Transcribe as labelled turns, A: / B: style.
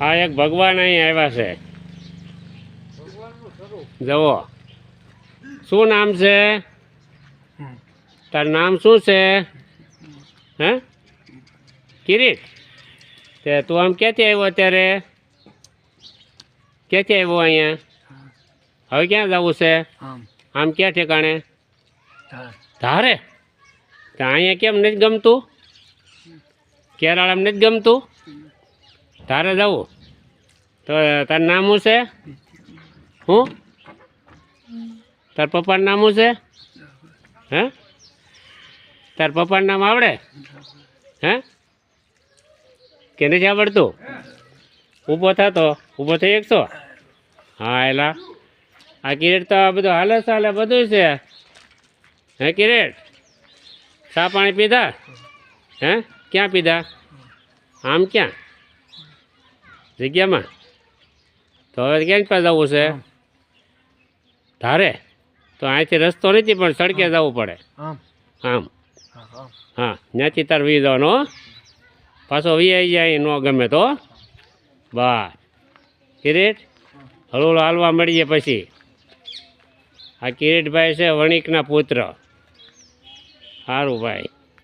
A: આ એક ભગવાન અહીં આવ્યા છે. જુઓ શું નામ છે તારું? નામ શું છે? હે કિરીટ? તે તું આમ ક્યાંથી આવ્યો અત્યારે? ક્યાંથી આવ્યો અહીંયા? હવે ક્યાં જવું છે? આમ ક્યાં ઠેકાણે? ધારે? તો અહીંયા કેમ નથી ગમતું? કેરાળામાં નથી ગમતું? ધારે જવું? તો તારું નામ શું છે? હું તાર પપ્પાનું નામ શું છે? હે તાર પપ્પાનું નામ આવડે? હે કે નથી આવડતું? ઊભો થતો ઊભો થઈ શકશો? હા એલા આ કિરીટ તો આ બધું હાલે ચાલે બધું છે. હે કિરીટ ચા પાણી પીધા? હે ક્યાં પીધા? આમ ક્યાં જગ્યામાં? તો હવે ક્યાં પાસે જવું છે? ધારે? તો અહીંથી રસ્તો નથી પણ સડકે જવું પડે. આમ હા ત્યાંથી તાર વી જવાનો. પાછો વી આવી જાય ન ગમે તો બસ. કિરીટ હળવું હાલવા મળીએ પછી. આ કિરીટભાઈ છે વણિકના પુત્ર. સારું ભાઈ.